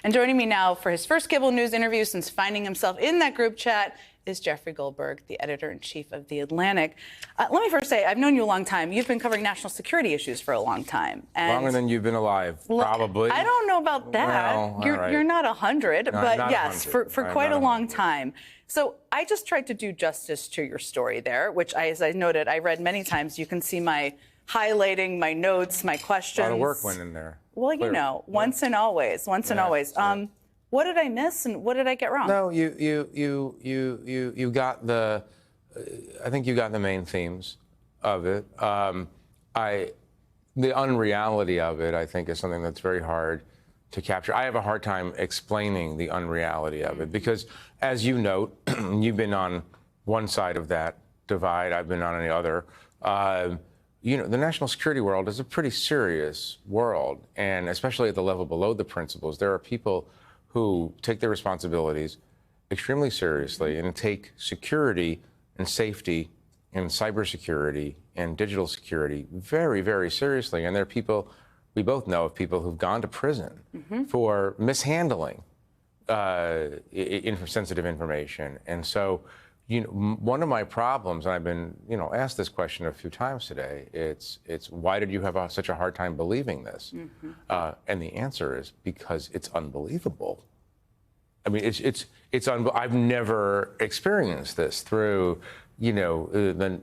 And joining me now for his first cable news interview since finding himself in that group chat is Jeffrey Goldberg, the editor-in-chief of The Atlantic. Let me first say, I've known you a long time. You've been covering national security issues for a long time. And longer than you've been alive, probably. I don't know about that. Well, you're not 100, no, but not yes, 100. for quite a long time. So I just tried to do justice to your story there, which, as I noted, I read many times. You can see my highlighting, my notes, my questions. A lot of work went in there. Well, you know, once and always. What did I miss and what did I get wrong? No, you got the. I think you got the main themes of it. The unreality of it, I think, is something that's very hard to capture. I have a hard time explaining the unreality of it because, as you note, you've been on one side of that divide. I've been on the other. You know, the national security world is a pretty serious world, and especially at the level below the principals, there are people who take their responsibilities extremely seriously and take security and safety and cybersecurity and digital security very, very seriously. And there are people, we both know of people who've gone to prison for mishandling sensitive information. And so, you know, one of my problems, and I've been, you know, asked this question a few times today, it's why did you have such a hard time believing this? And the answer is because it's unbelievable. I mean, I've never experienced this through, you know, the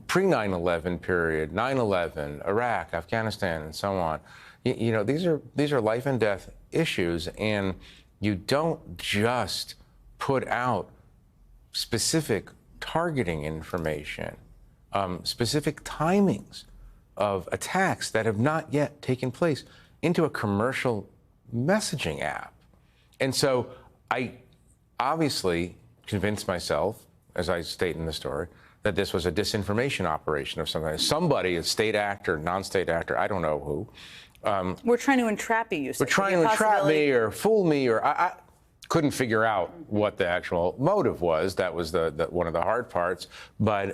pre-9/11 period, 9/11, Iraq, Afghanistan, and so on. You know, these are life and death issues, and you don't just put out specific targeting information, specific timings of attacks that have not yet taken place into a commercial messaging app. And so I obviously convinced myself, as I state in the story, that this was a disinformation operation of some kind. Somebody, a state actor, non-state actor, I don't know who. We're trying to entrap you. We're trying to entrap me or fool me, or I couldn't figure out what the actual motive was. That was the one of the hard parts. But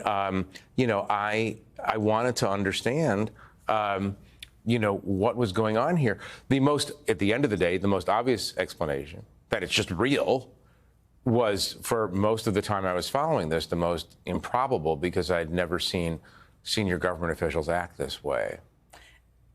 you know, I wanted to understand, you know, what was going on here. At the end of the day, the most obvious explanation that it's just real was, for most of the time I was following this, the most improbable, because I'd never seen senior government officials act this way.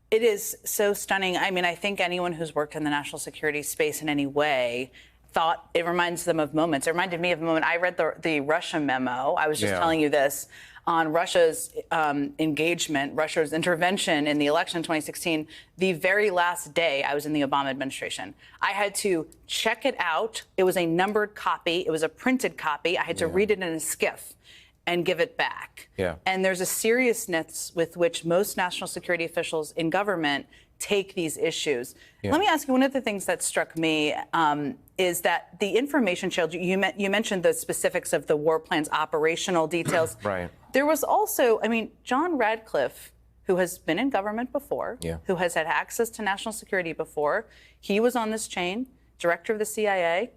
It is so stunning. I mean, I think anyone who's worked in the national security space in any way thought it reminds them of moments. It reminded me of a moment. I read the Russia memo. I was just telling you this on Russia's engagement, Russia's intervention in the election in 2016. The very last day I was in the Obama administration, I had to check it out. It was a numbered copy. It was a printed copy. I had to read it in a SCIF and give it back. And there's a seriousness with which most national security officials in government take these issues. Let me ask you, one of the things that struck me is that the information shared, you mentioned the specifics of the war plan's operational details. Right. There was also, I mean, John Radcliffe, who has been in government before, who has had access to national security before, he was on this chain, director of the CIA.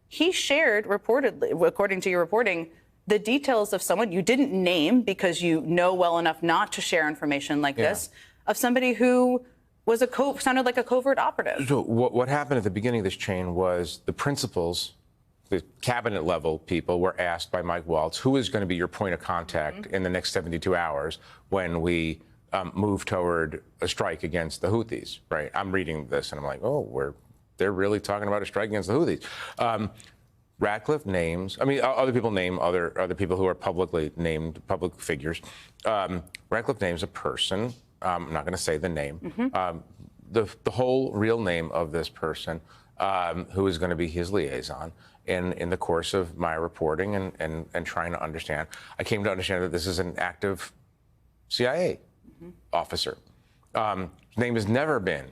He shared, reportedly, according to your reporting, the details of someone you didn't name because you know well enough not to share information like this, of somebody who was sounded like a covert operative. So what happened at the beginning of this chain was the principals, the cabinet level people, were asked by Mike Waltz, who is going to be your point of contact in the next 72 hours when we move toward a strike against the Houthis, right? I'm reading this and I'm like, oh, they're really talking about a strike against the Houthis. Radcliffe names, I mean, other people name other people who are publicly named, public figures. Radcliffe names a person. I'm not going to say the name. The whole real name of this person, who is going to be his liaison. In the course of my reporting and trying to understand, I came to understand that this is an active CIA officer. His name has never been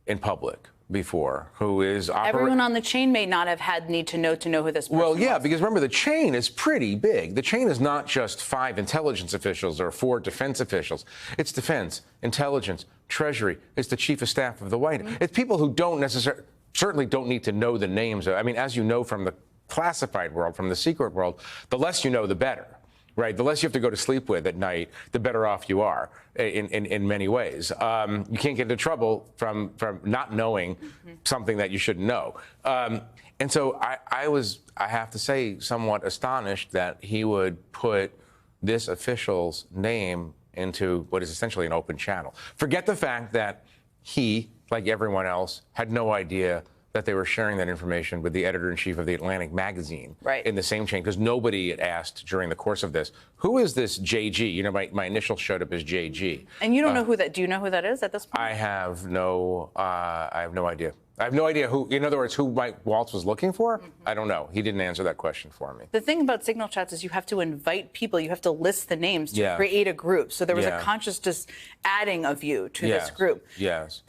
in public before, who is everyone on the chain may not have had need to know who this person was. was. Because remember, the chain is pretty big. The chain is not just 5 intelligence officials or 4 defense officials. It's defense, intelligence, treasury. It's the chief of staff of the White House. It's people who certainly don't need to know the names. I mean, as you know from the classified world, from the secret world, the less you know, the better. right? The less you have to go to sleep with at night, the better off you are in many ways. You can't get into trouble from not knowing something that you shouldn't know. And so I have to say, somewhat astonished that he would put this official's name into what is essentially an open channel. Forget the fact that he, like everyone else, had no idea that they were sharing that information with the editor-in-chief of the Atlantic magazine in the same chain, because nobody had asked during the course of this, who is this JG? You know, my initial showed up as JG. And you don't know who that, do you know who that is at this point? I have no idea. I have no idea who, in other words, who Mike Waltz was looking for. I don't know. He didn't answer that question for me. The thing about Signal chats is you have to invite people. You have to list the names to create a group. So there was a conscious just adding of you to this group. Yes.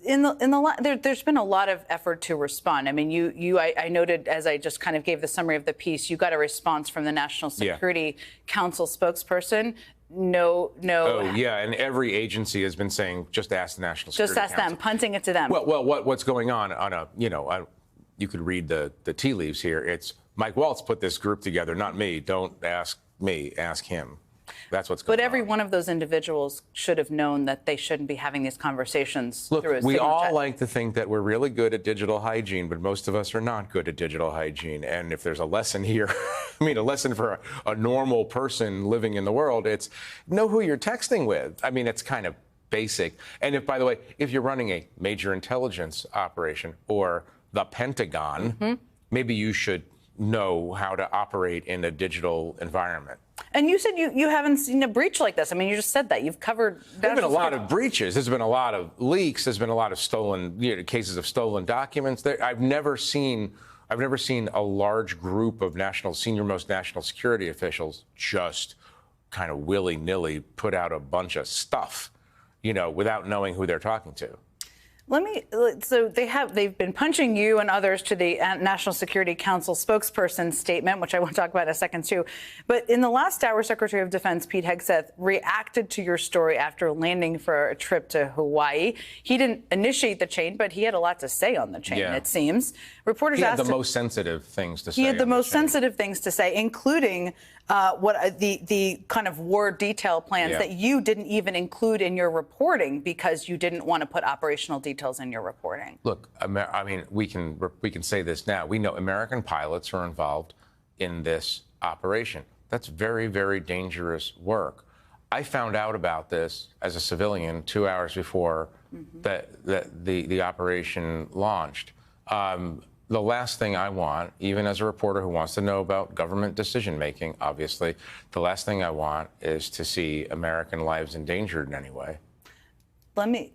There's been a lot of effort to respond. I mean, I noted, as I just kind of gave the summary of the piece, you got a response from the National Security Council spokesperson. No. Oh, yeah, and every agency has been saying, just ask the National Security Council. Just ask them, punting it to them. Well, what's going on a, you could read the tea leaves here. It's Mike Waltz put this group together, not me. Don't ask me, ask him. That's what's going on. But every one of those individuals should have known that they shouldn't be having these conversations through a Signal chat. We all like to think that we're really good at digital hygiene, but most of us are not good at digital hygiene. And if there's a lesson here, I mean, a lesson for a normal person living in the world, it's know who you're texting with. I mean, it's kind of basic. And if, by the way, if you're running a major intelligence operation or the Pentagon, maybe you should know how to operate in a digital environment. And you said you haven't seen a breach like this. I mean, you just said that. You've covered... There have been a lot of breaches. There's been a lot of leaks. There's been a lot of stolen, cases of stolen documents. I've never seen a large group of senior-most national security officials just kind of willy-nilly put out a bunch of stuff, without knowing who they're talking to. So they've been punching you and others to the National Security Council spokesperson statement, which I want to talk about in a second too. But in the last hour, Secretary of Defense Pete Hegseth reacted to your story after landing for a trip to Hawaii. He didn't initiate the chain, but he had a lot to say on the chain, it seems. Reporters asked him. He had the most sensitive things to say. He had the most sensitive things to say, including the kind of war detail plans that you didn't even include in your reporting because you didn't want to put operational details in your reporting. Look, I mean, we can say this now. We know American pilots are involved in this operation. That's very, very dangerous work. I found out about this as a civilian 2 hours before the operation launched. The last thing I want, even as a reporter who wants to know about government decision-making, obviously, the last thing I want is to see American lives endangered in any way.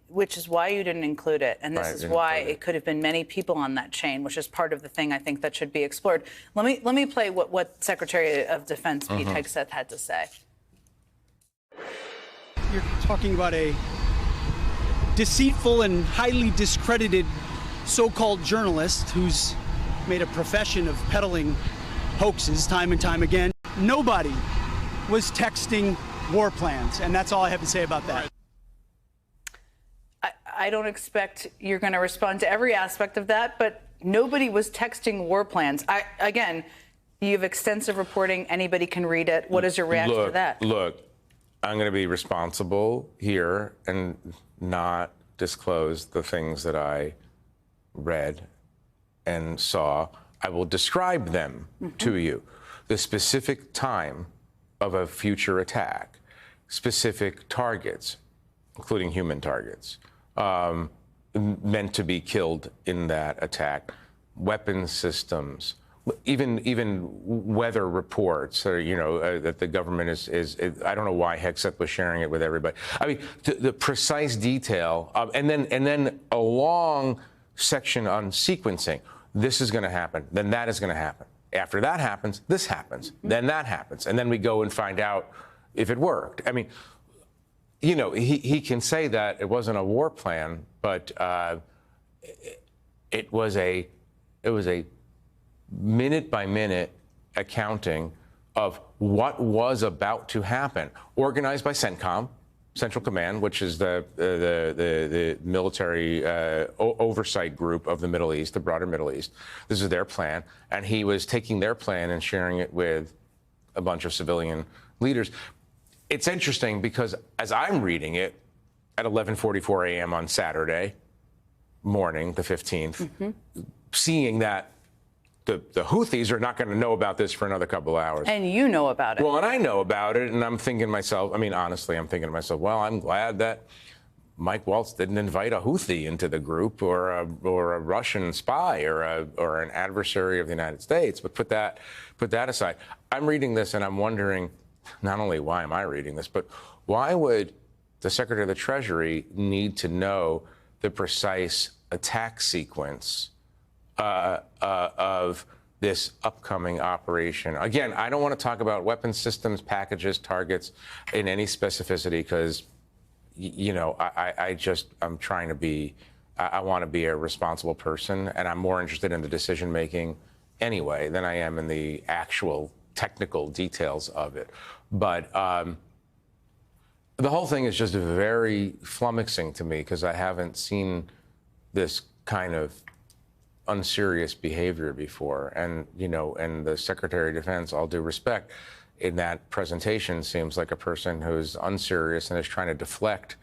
Which is why you didn't include it. And this is why it could have been many people on that chain, which is part of the thing I think that should be explored. Let me play what Secretary of Defense Pete Hegseth had to say. You're talking about a deceitful and highly discredited so-called journalist who's made a profession of peddling hoaxes time and time again. Nobody was texting war plans, and that's all I have to say about that. I don't expect you're going to respond to every aspect of that, but nobody was texting war plans. Again, you have extensive reporting. Anybody can read it. What is your reaction to that? Look, I'm going to be responsible here and not disclose the things that I read and saw. I will describe them to you. The specific time of a future attack, specific targets, including human targets, meant to be killed in that attack, weapon systems, even weather reports, that the government is I don't know why Hegseth was sharing it with everybody. I mean, the precise detail, and then a long section on sequencing. This is going to happen, then that is going to happen. After that happens, this happens, then that happens, and then we go and find out if it worked. I mean, he can say that it wasn't a war plan, but it was a minute-by-minute accounting of what was about to happen, organized by CENTCOM, Central Command, which is the military oversight group of the Middle East, the broader Middle East. This is their plan, and he was taking their plan and sharing it with a bunch of civilian leaders. It's interesting because as I'm reading it at 11:44 a.m. on Saturday morning, the 15th, seeing that the Houthis are not going to know about this for another couple of hours. And you know about it. Well, and I know about it, and I'm thinking to myself, I mean, honestly, I'm thinking to myself, well, I'm glad that Mike Waltz didn't invite a Houthi into the group or a Russian spy or an adversary of the United States. But put that aside. I'm reading this and I'm wondering, not only why am I reading this, but why would the Secretary of the Treasury need to know the precise attack sequence of this upcoming operation? Again, I don't want to talk about weapon systems, packages, targets in any specificity because, you know, I'm trying to be, I want to be a responsible person, and I'm more interested in the decision making anyway than I am in the actual technical details of it. But the whole thing is just very flummoxing to me because I haven't seen this kind of unserious behavior before. And, you know, and the Secretary of Defense, all due respect, in that presentation seems like a person who's unserious and is trying to deflect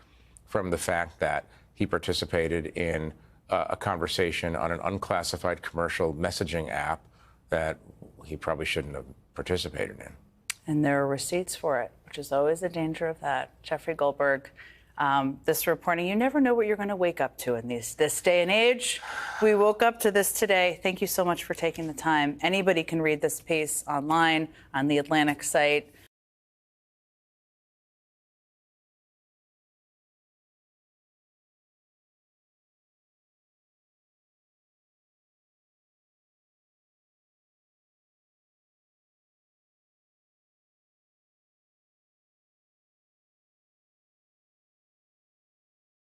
from the fact that he participated in a conversation on an unclassified commercial messaging app that he probably shouldn't have participated in. And there are receipts for it, which is always a danger of that. Jeffrey Goldberg, this reporting, you never know what you're going to wake up to in this day and age. We woke up to this today. Thank you so much for taking the time. Anybody can read this piece online on the Atlantic site.